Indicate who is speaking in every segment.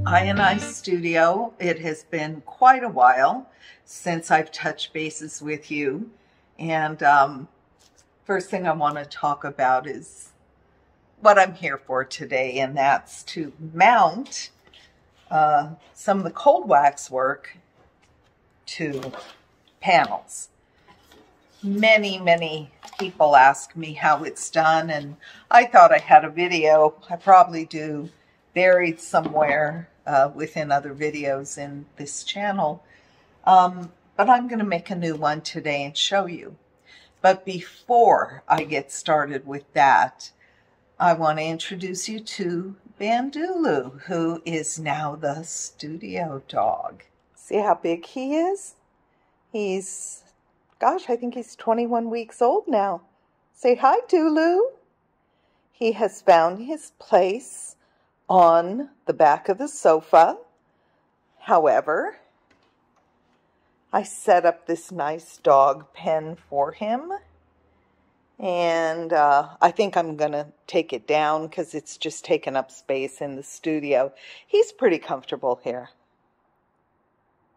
Speaker 1: I Studio. It has been quite a while since I've touched bases with you, and first thing I want to talk about is what I'm here for today, and that's to mount some of the cold wax work to panels. Many people ask me how it's done, and I thought I had a video. I probably do, buried somewhere within other videos in this channel, but I'm going to make a new one today and show you. But before I get started with that, I want to introduce you to Bandulu, who is now the studio dog. See how big he is? He's, gosh, I think he's 21 weeks old now. Say hi, Dulu. He has found his place on the back of the sofa. However, I set up this nice dog pen for him, and I think I'm gonna take it down because it's just taking up space in the studio. He's pretty comfortable here.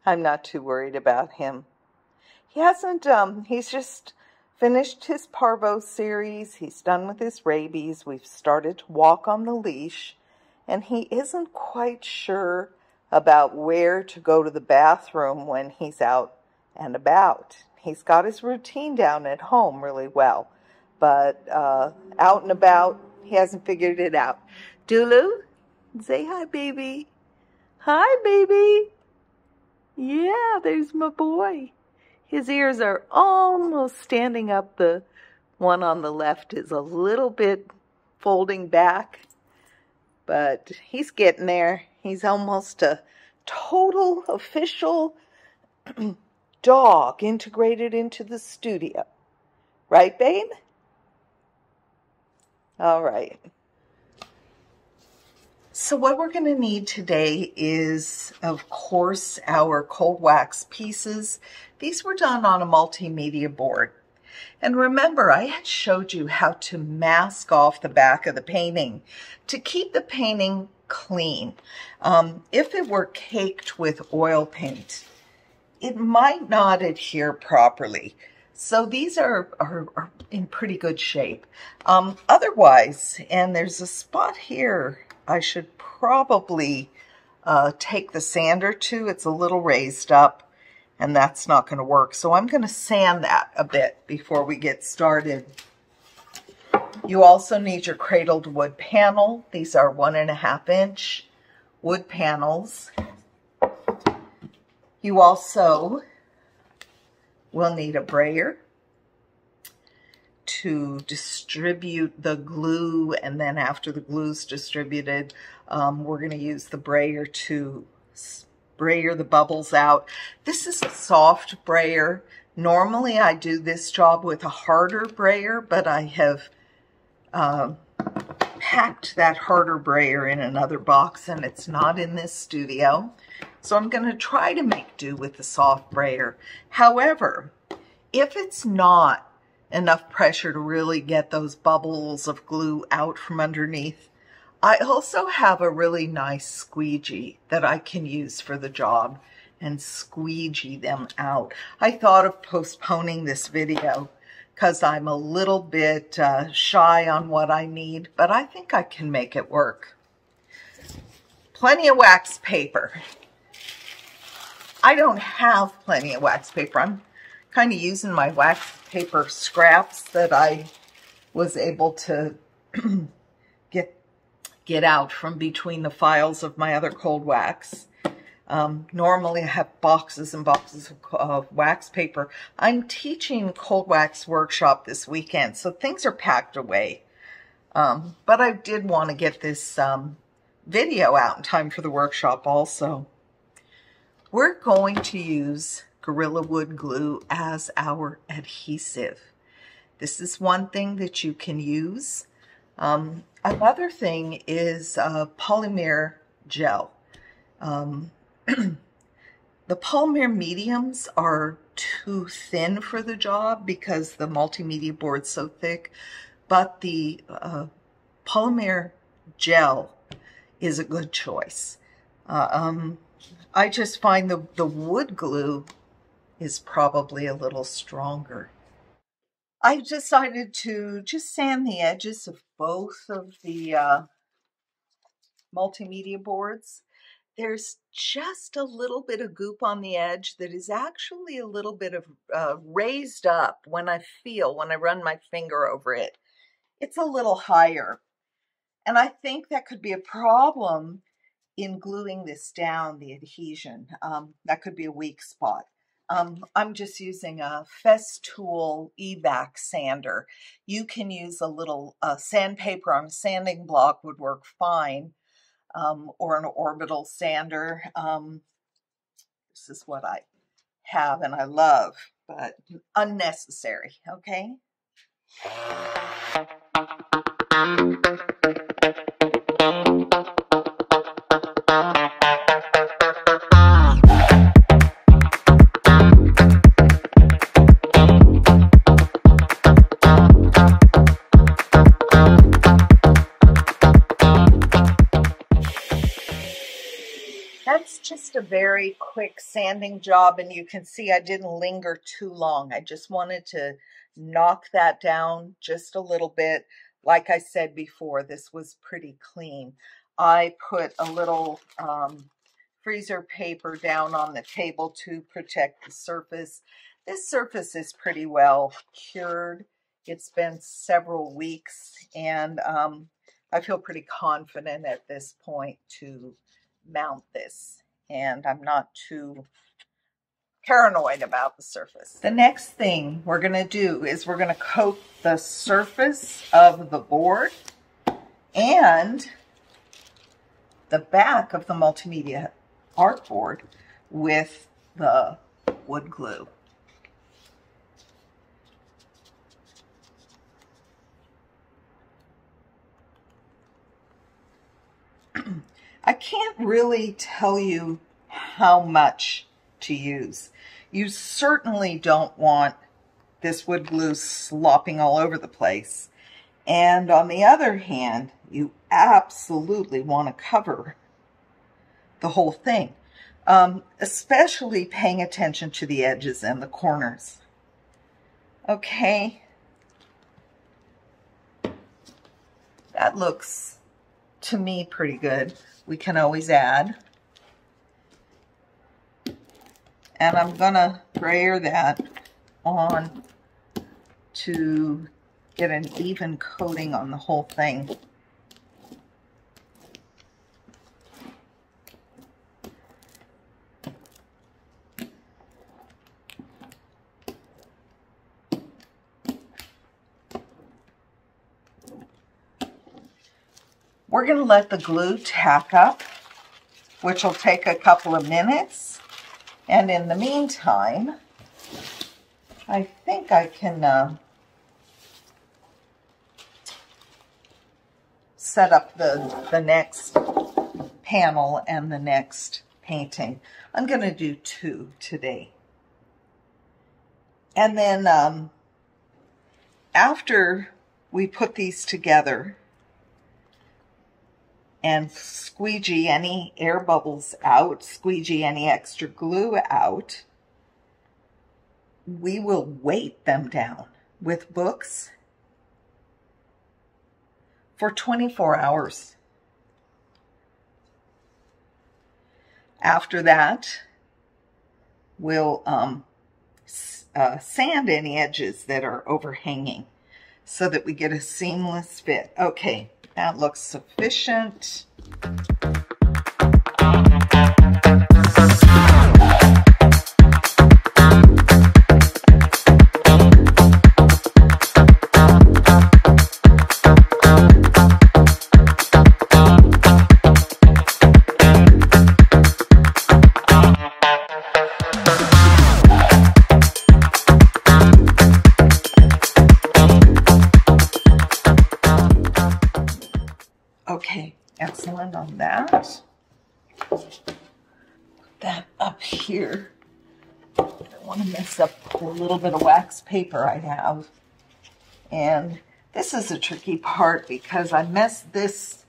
Speaker 1: I'm not too worried about him. He hasn't, he's just finished his parvo series. He's done with his rabies. We've started to walk on the leash, and he isn't quite sure about where to go to the bathroom when he's out and about. He's got his routine down at home really well, but out and about, he hasn't figured it out. Dulu, say hi, baby. Hi, baby. Yeah, there's my boy. His ears are almost standing up. The one on the left is a little bit folding back, but he's getting there. He's almost a total official dog integrated into the studio. Right, babe? All right. So what we're going to need today is, of course, our cold wax pieces. These were done on a multimedia board. And remember, I had showed you how to mask off the back of the painting to keep the painting clean. If it were caked with oil paint, it might not adhere properly. So these are in pretty good shape. Otherwise, and there's a spot here I should probably take the sander to. It's a little raised up, and that's not going to work. So I'm going to sand that a bit before we get started. You also need your cradled wood panel. These are 1.5 inch wood panels. You also will need a brayer to distribute the glue, and then after the glue's distributed, we're going to use the brayer to brayer the bubbles out. This is a soft brayer. Normally I do this job with a harder brayer, but I have packed that harder brayer in another box, and it's not in this studio. So I'm going to try to make do with the soft brayer. However, if it's not enough pressure to really get those bubbles of glue out from underneath, I also have a really nice squeegee that I can use for the job and squeegee them out. I thought of postponing this video because I'm a little bit shy on what I need, but I think I can make it work. Plenty of wax paper. I don't have plenty of wax paper. I'm kind of using my wax paper scraps that I was able to get out from between the files of my other cold wax. Normally I have boxes and boxes of wax paper. I'm teaching cold wax workshop this weekend, so things are packed away. But I did want to get this video out in time for the workshop also. We're going to use Gorilla Wood glue as our adhesive. This is one thing that you can use. Another thing is polymer gel. The polymer mediums are too thin for the job because the multimedia board's so thick, but the polymer gel is a good choice. I just find the wood glue is probably a little stronger. I decided to just sand the edges of both of the multimedia boards. There's just a little bit of goop on the edge that is actually a little bit of raised up when I run my finger over it. It's a little higher. And I think that could be a problem in gluing this down, the adhesion. That could be a weak spot. I'm just using a Festool Evac sander. You can use a little sandpaper on a sanding block would work fine, or an orbital sander. This is what I have and I love, but unnecessary, okay? That's just a very quick sanding job, and you can see I didn't linger too long. I just wanted to knock that down just a little bit. Like I said before, this was pretty clean. I put a little freezer paper down on the table to protect the surface. This surface is pretty well cured. It's been several weeks, and I feel pretty confident at this point to mount this, and I'm not too paranoid about the surface. The next thing we're going to do is we're going to coat the surface of the board and the back of the multimedia artboard with the wood glue. I can't really tell you how much to use. You certainly don't want this wood glue slopping all over the place. And on the other hand, you absolutely want to cover the whole thing, especially paying attention to the edges and the corners. Okay. That looks, to me, pretty good. We can always add. And I'm gonna brayer that on to get an even coating on the whole thing. We're going to let the glue tack up, which will take a couple of minutes. And in the meantime, I think I can set up the next panel and the next painting. I'm going to do 2 today. And then after we put these together, and squeegee any air bubbles out, squeegee any extra glue out, we will weight them down with books for 24 hours. After that, we'll sand any edges that are overhanging so that we get a seamless fit. Okay. That looks sufficient. Okay, excellent on that. Put that up here. I don't want to mess up the little bit of wax paper I have. And this is a tricky part because I messed this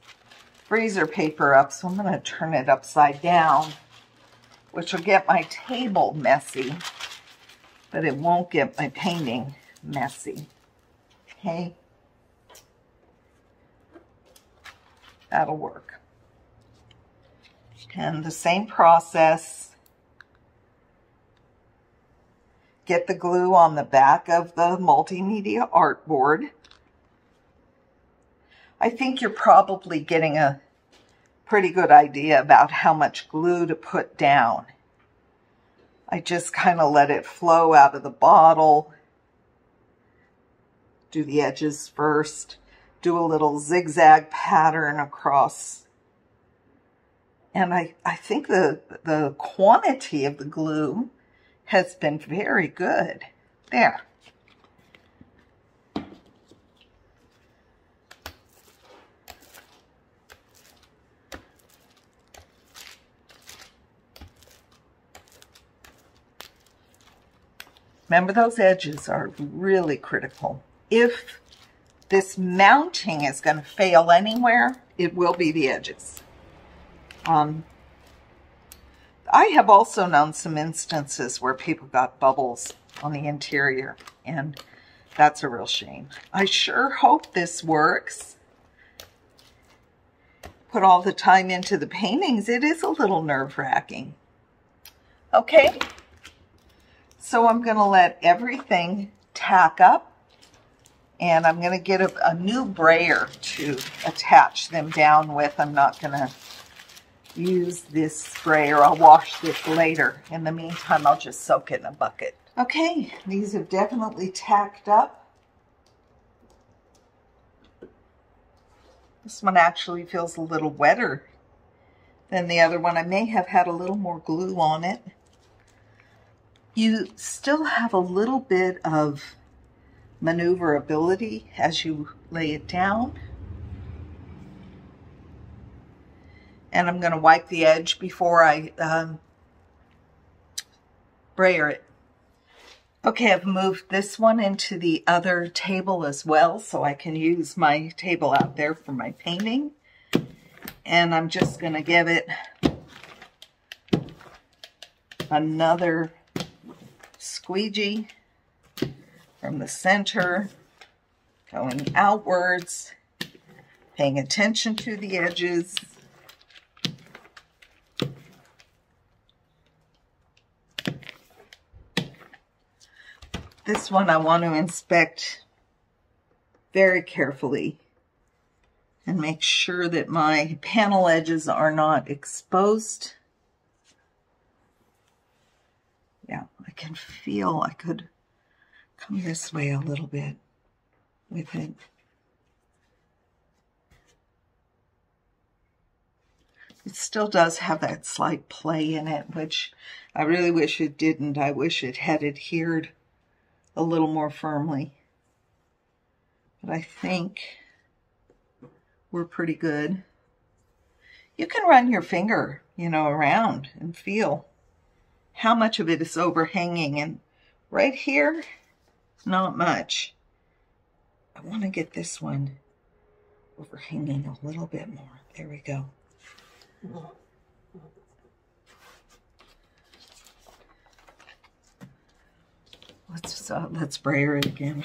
Speaker 1: freezer paper up, so I'm going to turn it upside down, which will get my table messy, but it won't get my painting messy. Okay? That'll work. And the same process. Get the glue on the back of the multimedia artboard. I think you're probably getting a pretty good idea about how much glue to put down. I just kind of let it flow out of the bottle. Do the edges first. Do a little zigzag pattern across. And I think the quantity of the glue has been very good. There. Remember, those edges are really critical. If this mounting is going to fail anywhere, it will be the edges. I have also known some instances where people got bubbles on the interior, and that's a real shame. I sure hope this works. Put all the time into the paintings. It is a little nerve-wracking. Okay. So I'm going to let everything tack up, and I'm going to get a new brayer to attach them down with. I'm not going to use this sprayer. I'll wash this later. In the meantime, I'll just soak it in a bucket. Okay, these have definitely tacked up. This one actually feels a little wetter than the other one. I may have had a little more glue on it. You still have a little bit of maneuverability as you lay it down. And I'm going to wipe the edge before I brayer it. Okay, I've moved this one into the other table as well, so I can use my table out there for my painting. And I'm just going to give it another squeegee from the center, going outwards, paying attention to the edges. This one I want to inspect very carefully and make sure that my panel edges are not exposed. Yeah, I can feel I could come this way a little bit with it. It still does have that slight play in it, which I really wish it didn't. I wish it had adhered a little more firmly. But I think we're pretty good. You can run your finger, around and feel how much of it is overhanging. And right here, not much. I want to get this one overhanging a little bit more. There we go. Let's brayer it again.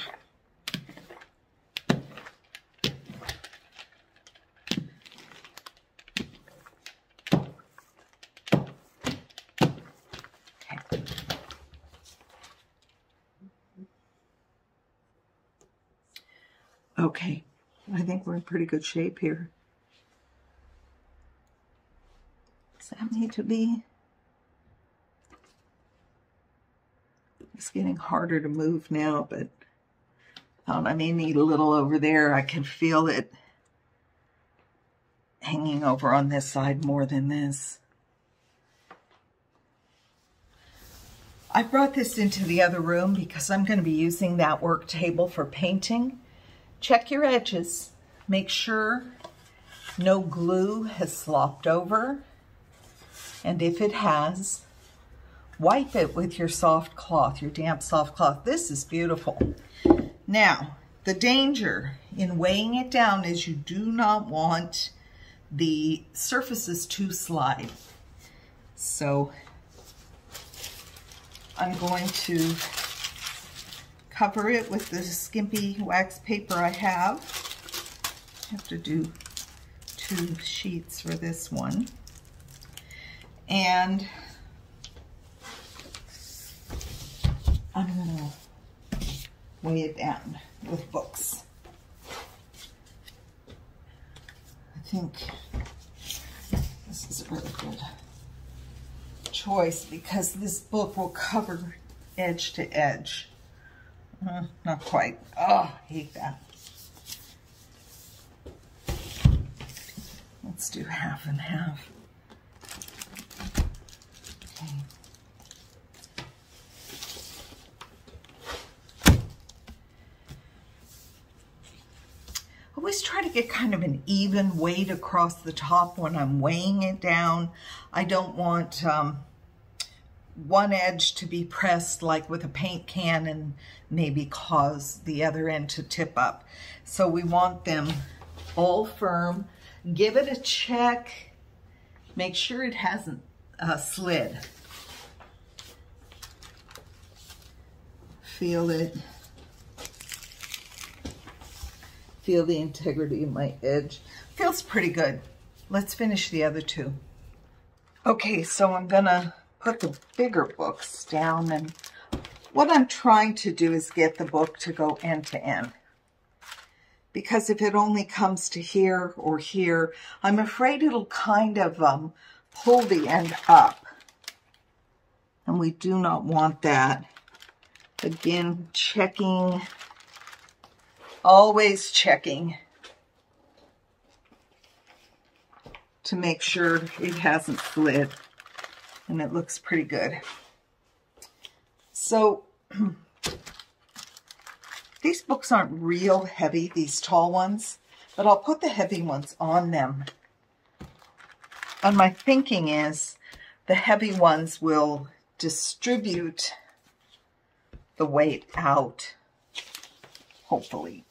Speaker 1: Okay, I think we're in pretty good shape here. Does that need to be? It's getting harder to move now, but I may need a little over there. I can feel it hanging over on this side more than this. I brought this into the other room because I'm going to be using that work table for painting. Check your edges. Make sure no glue has slopped over. And if it has, wipe it with your soft cloth, your damp soft cloth. This is beautiful. Now, the danger in weighing it down is you do not want the surfaces to slide. So I'm going to cover it with the skimpy wax paper I have. I have to do 2 sheets for this one. And I'm going to weigh it down with books. I think this is a really good choice because this book will cover edge to edge. Not quite. Oh, I hate that. Let's do half and half. Okay. Always try to get kind of an even weight across the top when I'm weighing it down. I don't want one edge to be pressed like with a paint can and maybe cause the other end to tip up. So we want them all firm. Give it a check. Make sure it hasn't slid. Feel it. Feel the integrity of my edge. Feels pretty good. Let's finish the other 2. Okay, so I'm gonna put the bigger books down, and what I'm trying to do is get the book to go end to end. Because if it only comes to here or here, I'm afraid it'll kind of pull the end up. And we do not want that. Again, checking. Always checking to make sure it hasn't slid, and it looks pretty good. So these books aren't real heavy, these tall ones, but I'll put the heavy ones on them. And my thinking is the heavy ones will distribute the weight out, hopefully.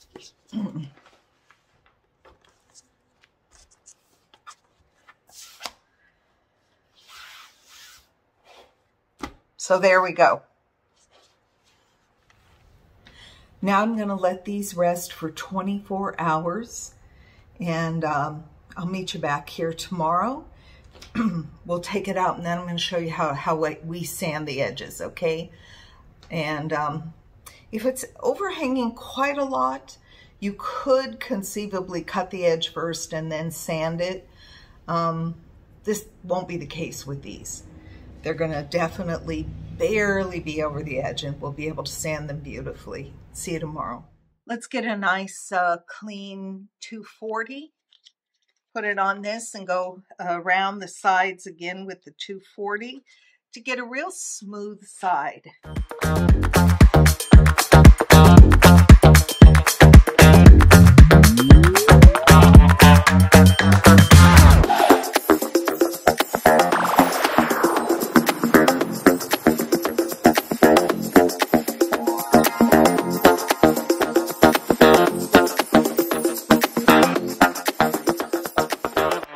Speaker 1: So there we go. Now I'm going to let these rest for 24 hours, and I'll meet you back here tomorrow. We'll take it out, and then I'm going to show you how we sand the edges, okay? And if it's overhanging quite a lot, you could conceivably cut the edge first and then sand it. This won't be the case with these. They're going to definitely barely be over the edge, and we'll be able to sand them beautifully. See you tomorrow. Let's get a nice clean 240. Put it on this and go around the sides again with the 240 to get a real smooth side.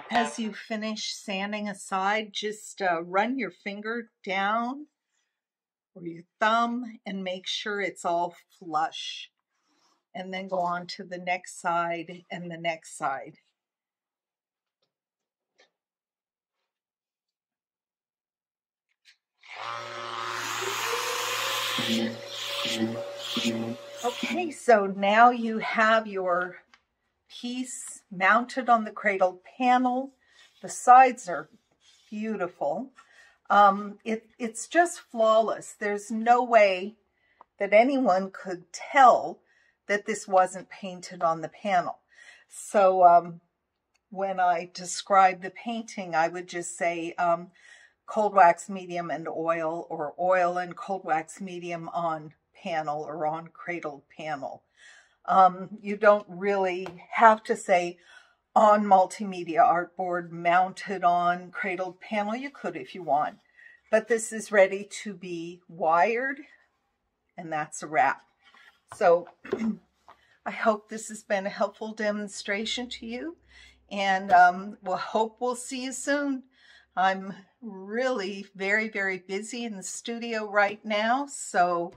Speaker 1: As you finish sanding a side, just run your finger down or your thumb and make sure it's all flush. And then go on to the next side and the next side. Okay, so now you have your piece mounted on the cradle panel. The sides are beautiful. It's just flawless. There's no way that anyone could tell that this wasn't painted on the panel. So when I describe the painting, I would just say cold wax medium and oil, or oil and cold wax medium on panel or on cradled panel. You don't really have to say on multimedia artboard mounted on cradled panel. You could if you want, but this is ready to be wired, and that's a wrap. So I hope this has been a helpful demonstration to you. And we'll hope we'll see you soon. I'm really very, very busy in the studio right now, so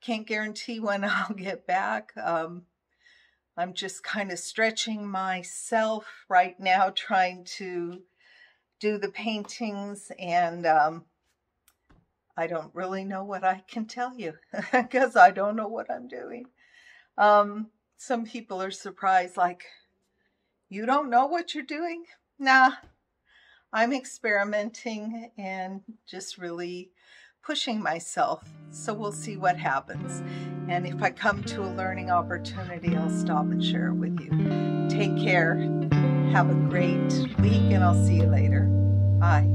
Speaker 1: can't guarantee when I'll get back. I'm just kind of stretching myself right now, trying to do the paintings, and I don't really know what I can tell you because I don't know what I'm doing. Some people are surprised, like, you don't know what you're doing? Nah, I'm experimenting and just really pushing myself. So we'll see what happens. And if I come to a learning opportunity, I'll stop and share it with you. Take care. Have a great week, and I'll see you later. Bye.